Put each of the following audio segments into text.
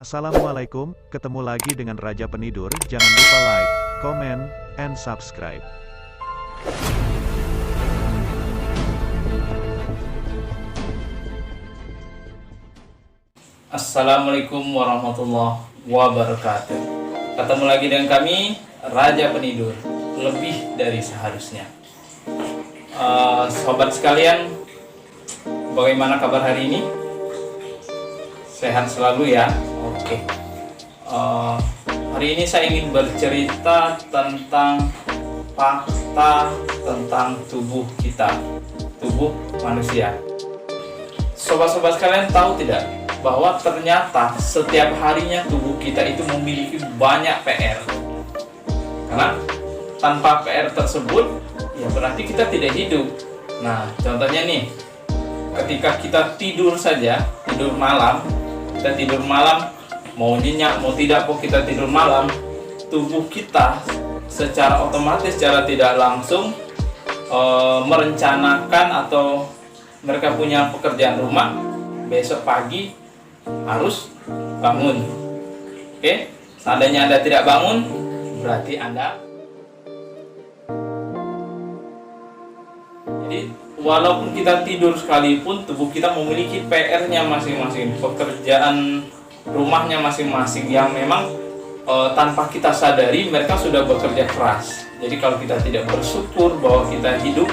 Assalamualaikum, ketemu lagi dengan Raja Penidur. Jangan lupa like, comment, and subscribe. Assalamualaikum warahmatullahi wabarakatuh. Ketemu lagi dengan kami, Raja Penidur. Lebih dari seharusnya. Sobat sekalian, bagaimana kabar hari ini? Sehat selalu ya. Oke. Hari ini saya ingin bercerita tentang fakta tentang tubuh kita, tubuh manusia. Sobat-sobat sekalian tahu tidak bahwa ternyata setiap harinya tubuh kita itu memiliki banyak PR. Karena tanpa PR tersebut, ya berarti kita tidak hidup. Nah, contohnya nih, ketika kita tidur saja, tidur malam, kita tidur malam, mau nyenyak, mau tidak, kok kita tidur malam, tubuh kita secara otomatis, secara tidak langsung merencanakan atau mereka punya pekerjaan rumah, besok pagi harus bangun. Oke, seandainya Anda tidak bangun, berarti Anda. Jadi walaupun kita tidur sekalipun, tubuh kita memiliki PR-nya masing-masing, pekerjaan rumahnya masing-masing yang memang tanpa kita sadari mereka sudah bekerja keras. Jadi kalau kita tidak bersyukur bahwa kita hidup,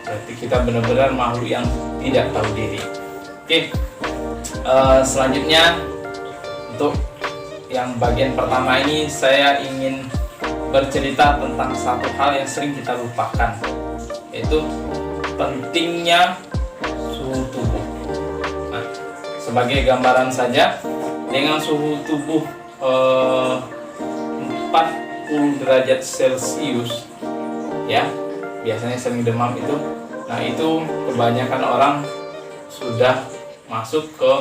berarti kita benar-benar makhluk yang tidak tahu diri. Oke, selanjutnya untuk yang bagian pertama ini saya ingin bercerita tentang satu hal yang sering kita lupakan, yaitu pentingnya suhu tubuh. Nah, sebagai gambaran saja, dengan suhu tubuh 40 derajat Celcius, ya, biasanya sering demam itu. Nah, itu kebanyakan orang sudah masuk ke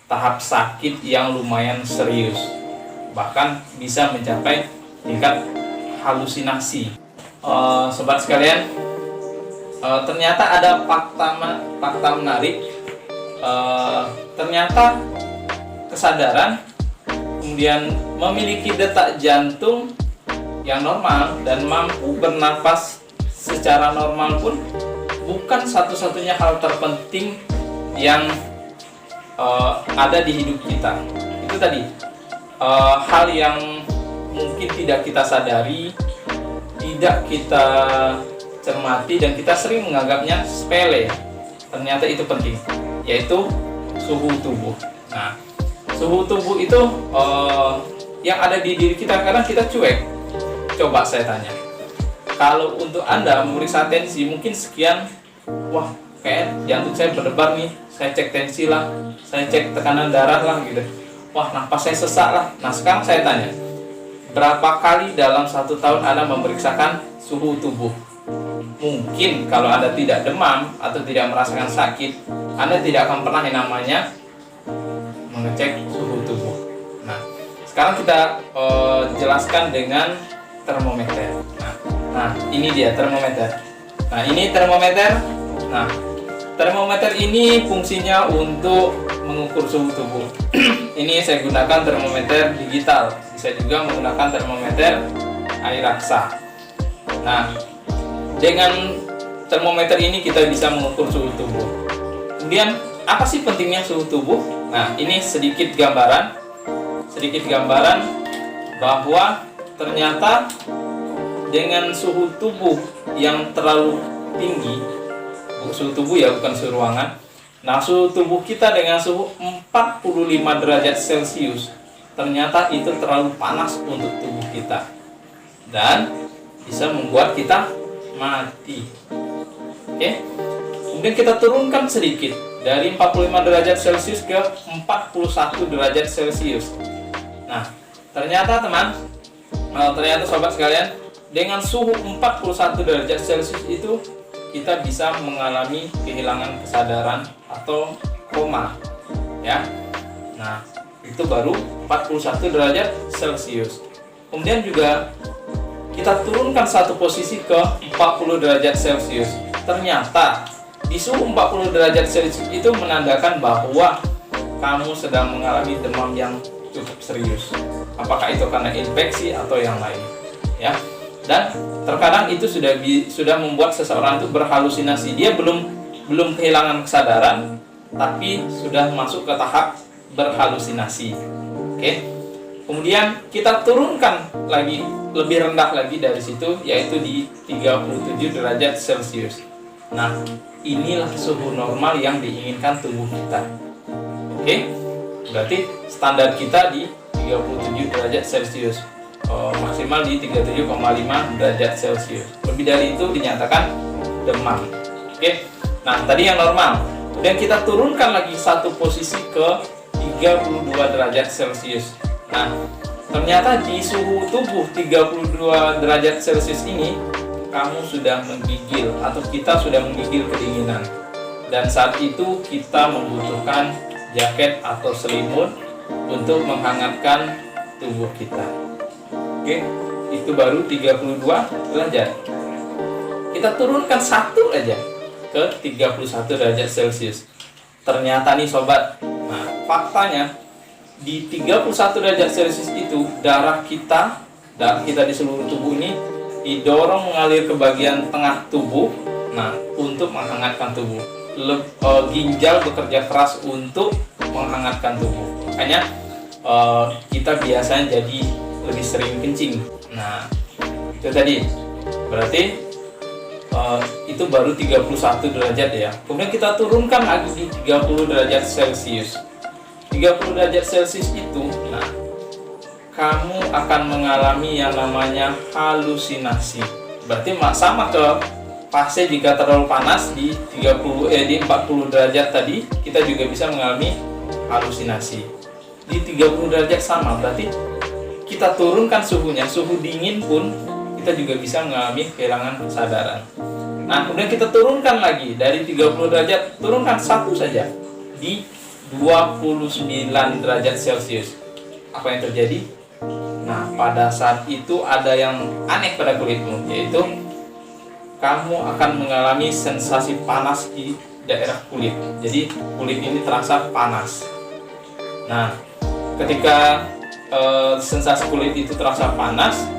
tahap sakit yang lumayan serius, bahkan bisa mencapai tingkat halusinasi. Sobat sekalian, ternyata ada fakta menarik. Ternyata kesadaran, kemudian memiliki detak jantung yang normal dan mampu bernafas secara normal pun bukan satu-satunya hal terpenting yang ada di hidup kita. Itu tadi hal yang mungkin tidak kita sadari, tidak kita cermati, dan kita sering menganggapnya sepele. Ternyata itu penting, yaitu suhu tubuh. Nah, suhu tubuh itu yang ada di diri kita, kadang kita cuek. Coba saya tanya, kalau untuk Anda memeriksa tensi mungkin sekian, wah kayak jantung saya berdebar nih, saya cek tensi lah, saya cek tekanan darah lah gitu, wah napas saya sesak lah. Nah, sekarang saya tanya, berapa kali dalam 1 tahun Anda memeriksakan suhu tubuh? Mungkin kalau Anda tidak demam atau tidak merasakan sakit, Anda tidak akan pernah yang namanya mengecek suhu tubuh. Nah, sekarang kita jelaskan dengan termometer. Nah, ini dia termometer. Nah, ini termometer. Nah, termometer ini fungsinya untuk mengukur suhu tubuh. Ini saya gunakan termometer digital. Bisa juga menggunakan termometer air raksa. Nah, dengan termometer ini kita bisa mengukur suhu tubuh. Kemudian, apa sih pentingnya suhu tubuh? Nah, ini sedikit gambaran bahwa ternyata dengan suhu tubuh yang terlalu tinggi, suhu tubuh ya, bukan suhu ruangan. Nah, suhu tubuh kita dengan suhu 45 derajat Celcius, ternyata itu terlalu panas untuk tubuh kita dan bisa membuat kita mati. Oke. Kemudian kita turunkan sedikit dari 45 derajat Celcius ke 41 derajat Celcius. Nah, ternyata ternyata sobat sekalian, dengan suhu 41 derajat Celcius itu kita bisa mengalami kehilangan kesadaran atau koma, ya. Nah, itu baru 41 derajat Celcius. Kemudian juga kita turunkan satu posisi ke 40 derajat Celcius. Ternyata di suhu 40 derajat Celcius itu menandakan bahwa kamu sedang mengalami demam yang cukup serius. Apakah itu karena infeksi atau yang lain, ya. Dan terkadang itu sudah membuat seseorang itu berhalusinasi. Dia belum kehilangan kesadaran, tapi sudah masuk ke tahap berhalusinasi. Oke. Kemudian kita turunkan lagi lebih rendah lagi dari situ, yaitu di 37 derajat Celcius. Nah, inilah suhu normal yang diinginkan tubuh kita. Oke, berarti standar kita di 37 derajat Celcius, maksimal di 37,5 derajat Celcius. Lebih dari itu dinyatakan demam. Oke, nah tadi yang normal. Kemudian kita turunkan lagi satu posisi ke 32 derajat Celcius. Nah, ternyata di suhu tubuh 32 derajat Celcius ini, kamu sudah menggigil atau kita sudah menggigil kedinginan. Dan saat itu kita membutuhkan jaket atau selimut untuk menghangatkan tubuh kita. Oke, itu baru 32 derajat. Kita turunkan satu aja ke 31 derajat Celcius. Ternyata nih sobat, nah faktanya di 31 derajat Celcius itu darah kita di seluruh tubuh ini didorong mengalir ke bagian tengah tubuh, nah untuk menghangatkan tubuh. Ginjal bekerja keras untuk menghangatkan tubuh. Makanya kita biasanya jadi lebih sering kencing. Nah itu tadi berarti itu baru 31 derajat ya. Kemudian kita turunkan lagi di 30 derajat Celcius. 30 derajat Celcius itu, nah, kamu akan mengalami yang namanya halusinasi. Berarti sama ke fase jika terlalu panas di 40 derajat tadi, kita juga bisa mengalami halusinasi. Di 30 derajat sama, berarti kita turunkan suhunya, suhu dingin pun kita juga bisa mengalami kehilangan kesadaran. Nah, kemudian kita turunkan lagi dari 30 derajat, turunkan satu saja di 29 derajat Celcius. Apa yang terjadi? Nah, pada saat itu ada yang aneh pada kulitmu, yaitu kamu akan mengalami sensasi panas di daerah kulit. Jadi kulit ini terasa panas. Nah, ketika sensasi kulit itu terasa panas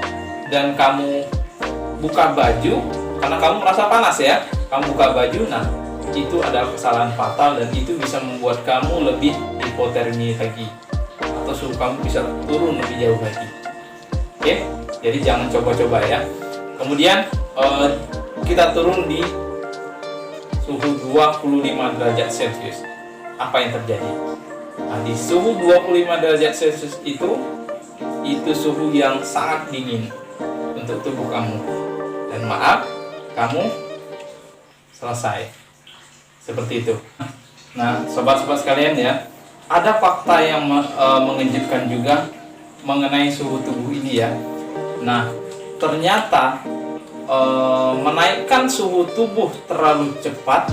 dan kamu buka baju, karena kamu merasa panas ya, kamu buka baju, nah itu adalah kesalahan fatal dan itu bisa membuat kamu lebih hipotermi lagi atau suhu kamu bisa turun lebih jauh lagi. Oke, jadi jangan coba-coba ya. Kemudian kita turun di suhu 25 derajat Celcius. Apa yang terjadi? Nah, di suhu 25 derajat Celcius itu suhu yang sangat dingin untuk tubuh kamu. Dan maaf, kamu selesai. Seperti itu. Nah, sobat-sobat sekalian ya, ada fakta yang mengejutkan juga mengenai suhu tubuh ini ya. Nah, ternyata menaikkan suhu tubuh terlalu cepat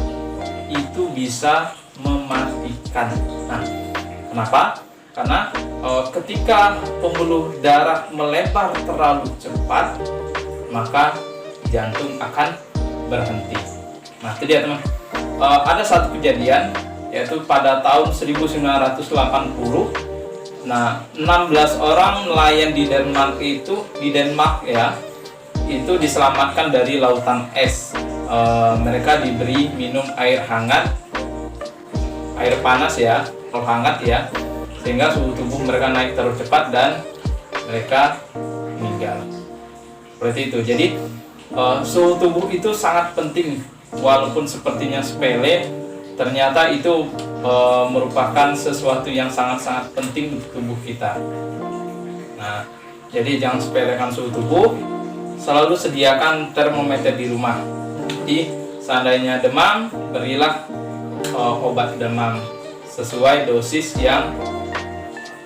itu bisa mematikan. Nah, kenapa? Karena ketika pembuluh darah melebar terlalu cepat, maka jantung akan berhenti. Nah, itu dia teman. Ada satu kejadian, yaitu pada tahun 1980. Nah, 16 orang nelayan di Denmark ya, itu diselamatkan dari lautan es. Mereka diberi minum air hangat, air panas ya, air hangat ya, sehingga suhu tubuh mereka naik terlalu cepat dan mereka meninggal. Seperti itu. Jadi suhu tubuh itu sangat penting. Walaupun sepertinya sepele, ternyata itu merupakan sesuatu yang sangat-sangat penting untuk tubuh kita. Nah, jadi jangan sepelekan suhu tubuh. Selalu sediakan termometer di rumah. Jadi, seandainya demam, berilah obat demam sesuai dosis yang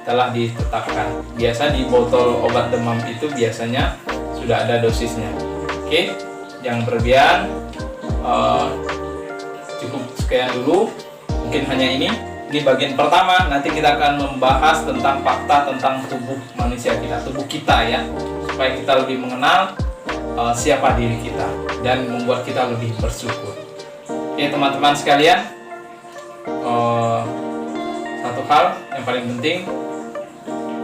telah ditetapkan. Biasa di botol obat demam itu biasanya sudah ada dosisnya. Oke, jangan berlebihan. Cukup sekian dulu, mungkin hanya ini bagian pertama. Nanti kita akan membahas tentang fakta tentang tubuh manusia kita, tubuh kita ya, supaya kita lebih mengenal siapa diri kita dan membuat kita lebih bersyukur. Oke teman-teman sekalian, satu hal yang paling penting,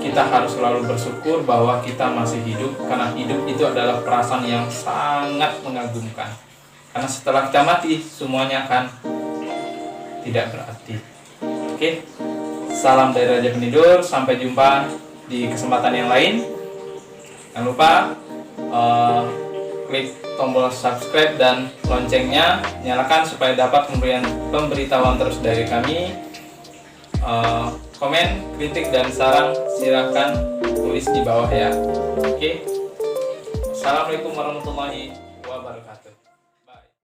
kita harus selalu bersyukur bahwa kita masih hidup, karena hidup itu adalah perasaan yang sangat mengagumkan. Karena setelah kita mati, semuanya akan tidak berarti. Oke, salam dari Raja Penidur, sampai jumpa di kesempatan yang lain. Jangan lupa klik tombol subscribe dan loncengnya nyalakan supaya dapat memberikan pemberitahuan terus dari kami. Komen, kritik, dan saran silakan tulis di bawah ya. Oke. Assalamualaikum warahmatullahi wabarakatuh.